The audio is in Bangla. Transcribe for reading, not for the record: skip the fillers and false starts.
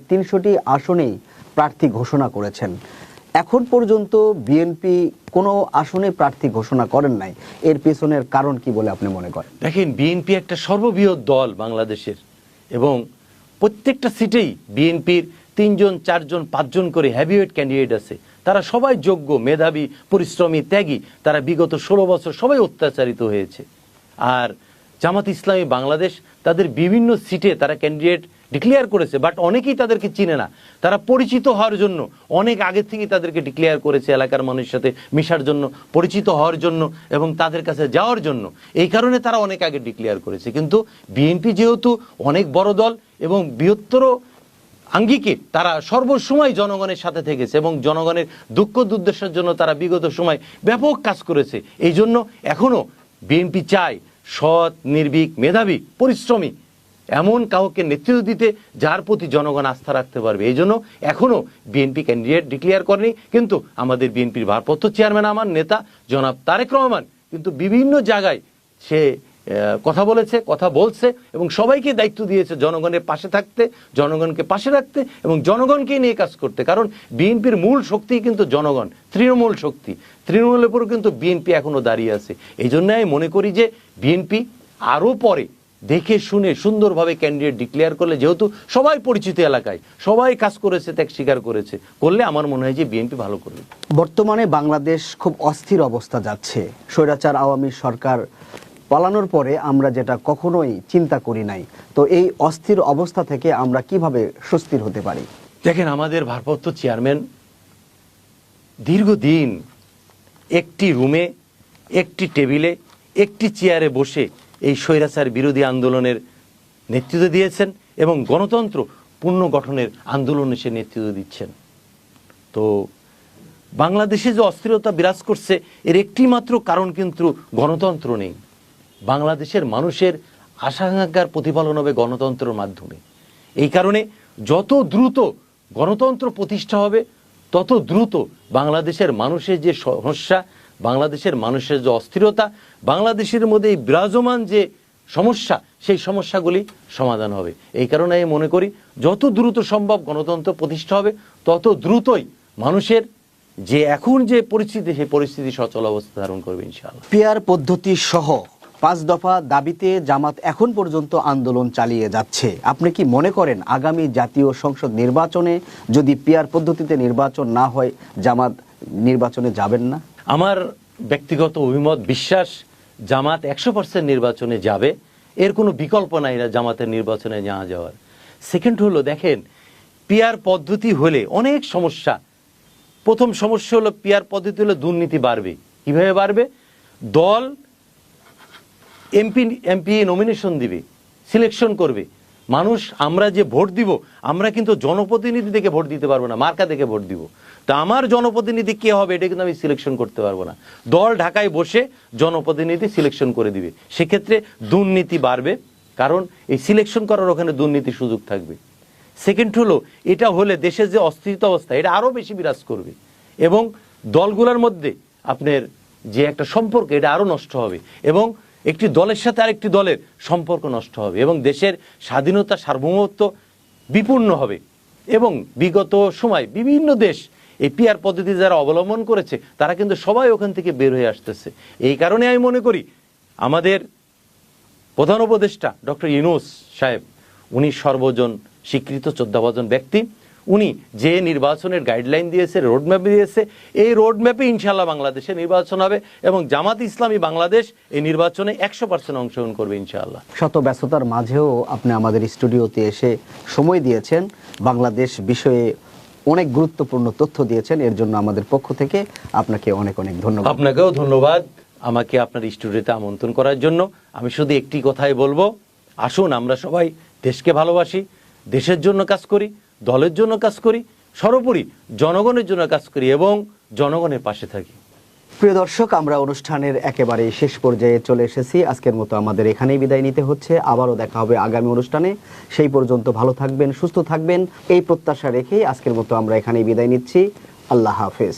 300টি আসনেই প্রার্থী ঘোষণা করেছেন। এখন পর্যন্ত বিএনপি কোনো আসনে প্রার্থী ঘোষণা করেন নাই। এর পেছনের কারণ কি বলে আপনি মনে করেন? দেখেন, বিএনপি একটা সর্ববৃহৎ দল বাংলাদেশের, এবং প্রত্যেকটা সিটেই বিএনপির 3 জন 4 জন 5 জন করে হেভিওয়েট ক্যান্ডিডেট আছে। তারা সবাই যোগ্য, মেধাবী, পরিশ্রমী, ত্যাগী। তারা বিগত 16 বছর সবাই অত্যাচারিত হয়েছে। আর জামাত ইসলামী বাংলাদেশ তাদের বিভিন্ন সিটে তারা ক্যান্ডিডেট ডিক্লেয়ার করেছে, বাট অনেকেই তাদেরকে চিনে না। তারা পরিচিত হওয়ার জন্য অনেক আগে থেকেই তাদেরকে ডিক্লেয়ার করেছে, এলাকার মানুষের সাথে মিশার জন্য, পরিচিত হওয়ার জন্য এবং তাদের কাছে যাওয়ার জন্য। এই কারণে তারা অনেক আগে ডিক্লেয়ার করেছে। কিন্তু বিএনপি যেহেতু অনেক বড় দল এবং বৃহত্তর আঙ্গিকে তারা সর্বসময় জনগণের সাথে থেকেছে এবং জনগণের দুঃখ দুর্দশার জন্য তারা বিগত সময় ব্যাপক কাজ করেছে। এই জন্য এখনো বিএনপি চায় সৎ, নির্ভীক, মেধাবী, পরিশ্রমী এমন কাউকে নেতৃত্ব দিতে যার প্রতি জনগণ আস্থা রাখতে পারবে। এই জন্য এখনো বিএনপি ক্যান্ডিডেট ডিক্লেয়ার করেনি। কিন্তু আমাদের বিএনপির ভারপ্রাপ্ত চেয়ারম্যান, আমার নেতা জনাব তারেক রহমান কিন্তু বিভিন্ন জায়গায় সে কথা বলেছে, কথা বলছে এবং সবাইকে দায়িত্ব দিয়েছে জনগণের পাশে থাকতে, জনগণকে পাশে রাখতে এবং জনগণকে নিয়ে কাজ করতে। কারণ বিএনপির মূল শক্তি কিন্তু জনগণ, তৃণমূল শক্তি। তৃণমূলের উপর কিন্তু বিএনপি এখনো দাঁড়িয়ে আছে। এই জন্য আমি মনে করি যে বিএনপি আরও পরে দেখে শুনে সুন্দরভাবে ক্যান্ডিডেট ডিক্লেয়ার করলে, যেহেতু সবাই পরিচিত এলাকায়, সবাই কাজ করেছে, ত্যাগ স্বীকার করেছে, করলে আমার মনে হয় যে বিএনপি ভালো করবে। বর্তমানে বাংলাদেশ খুব অস্থির অবস্থা যাচ্ছে। স্বৈরাচার আওয়ামী সরকার পালানোর পরে আমরা যেটা কখনোই চিন্তা করি নাই। তো এই অস্থির অবস্থা থেকে আমরা কিভাবে সুস্থির হতে পারি? দেখেন, আমাদের ভারপ্রাপ্ত চেয়ারম্যান দীর্ঘদিন একটি রুমে, একটি টেবিলে, একটি চেয়ারে বসে এই স্বৈরাচার বিরোধী আন্দোলনের নেতৃত্ব দিয়েছেন এবং গণতন্ত্র পুনর্গঠনের আন্দোলনে সে নেতৃত্ব দিচ্ছেন। তো বাংলাদেশে যে অস্থিরতা বিরাজ করছে এর একটি মাত্র কারণ কিন্তু গণতন্ত্র নেই। বাংলাদেশের মানুষের আশা আকাঙ্ক্ষার প্রতিফলন হবে গণতন্ত্রের মাধ্যমে। এই কারণে যত দ্রুত গণতন্ত্র প্রতিষ্ঠা হবে তত দ্রুত বাংলাদেশের মানুষের যে সমস্যা, বাংলাদেশের মানুষের যে অস্থিরতা, বাংলাদেশের মধ্যে এই বিরাজমান যে সমস্যা, সেই সমস্যাগুলি সমাধান হবে। এই কারণে আমি মনে করি যত দ্রুত সম্ভব গণতন্ত্র প্রতিষ্ঠা হবে তত দ্রুতই মানুষের যে এখন যে পরিস্থিতি, সেই পরিস্থিতি সচল অবস্থা ধারণ করবে ইনশাআল্লাহ। পিআর পদ্ধতি সহ 5 দফা দাবিতে জামাত এখন পর্যন্ত আন্দোলন চালিয়ে যাচ্ছে। আপনি কি মনে করেন আগামী জাতীয় সংসদ নির্বাচনে যদি পিআর পদ্ধতিতে নির্বাচন না হয় জামাত নির্বাচনে যাবেন না? আমার ব্যক্তিগত অভিমত, বিশ্বাস, জামাত 100% নির্বাচনে যাবে। এর কোনো বিকল্প নাই না জামাতের নির্বাচনে যাওয়ার। সেকেন্ড হলো, দেখেন, পিআর পদ্ধতি হলে অনেক সমস্যা। প্রথম সমস্যা হলো পিআর পদ্ধতি হলে দুর্নীতি বাড়বে। কিভাবে বাড়বে? দল এমপি নমিনেশন দিবে, সিলেকশন করবে মানুষ। আমরা যে ভোট দিব, আমরা কিন্তু জনপ্রতিনিধি দেখে ভোট দিতে পারবো না, মার্কা দেখে ভোট দিব। তা আমার জনপ্রতিনিধি কে হবে এটা কিন্তু আমি সিলেকশন করতে পারবো না। দল ঢাকায় বসে জনপ্রতিনিধি সিলেকশন করে দিবে। সেক্ষেত্রে দুর্নীতি বাড়বে, কারণ এই সিলেকশন করার ওখানে দুর্নীতির সুযোগ থাকবে। সেকেন্ড হলো, এটা হলে দেশের যে অস্থিরতা অবস্থা এটা আরও বেশি বিরাজ করবে এবং দলগুলোর মধ্যে আপনার যে একটা সম্পর্ক এটা আরও নষ্ট হবে এবং একটি দলের সাথে আরেকটি দলের সম্পর্ক নষ্ট হবে এবং দেশের স্বাধীনতা, সার্বভৌমত্ব বিপন্ন হবে। এবং বিগত সময় বিভিন্ন দেশ এই পিআর পদ্ধতি যারা অবলম্বন করেছে তারা কিন্তু সবাই ওখান থেকে বের হয়ে আসতেছে। এই কারণে আমি মনে করি আমাদের প্রধান উপদেষ্টা ডক্টর ইউনূস সাহেব, উনি সর্বজন স্বীকৃত শ্রদ্ধাভাজন ব্যক্তি। উনি যে নির্বাচনের গাইডলাইন দিয়েছে, রোডম্যাপ দিয়েছে, এই রোডম্যাপে ইনশাআল্লাহ বাংলাদেশে নির্বাচন হবে এবং জামাত ইসলামী বাংলাদেশ এই নির্বাচনে 100% অংশগ্রহণ করবে ইনশাআল্লাহ। শত ব্যস্ততার মাঝেও আপনি আমাদের স্টুডিওতে এসে সময় দিয়েছেন, বাংলাদেশ বিষয়ে অনেক গুরুত্বপূর্ণ তথ্য দিয়েছেন। এর জন্য আমাদের পক্ষ থেকে আপনাকে অনেক অনেক ধন্যবাদ। আপনাকেও ধন্যবাদ আমাকে আপনার স্টুডিওতে আমন্ত্রণ করার জন্য। আমি শুধু একটি কথাই বলবো, আসুন আমরা সবাই দেশকে ভালোবাসি, দেশের জন্য কাজ করি, দলের জন্য কাজ করি, সর্বোপরি জনগণের জন্য কাজ করি এবং জনগণের পাশে থাকি। প্রিয় দর্শক, আমরা অনুষ্ঠানের একেবারে শেষ পর্যায়ে চলে এসেছি। আজকের মতো আমাদের এখানেই বিদায় নিতে হচ্ছে। আবারও দেখা হবে আগামী অনুষ্ঠানে। সেই পর্যন্ত ভালো থাকবেন, সুস্থ থাকবেন, এই প্রত্যাশা রেখেই আজকের মতো আমরা এখানেই বিদায় নিচ্ছি। আল্লাহ হাফেজ।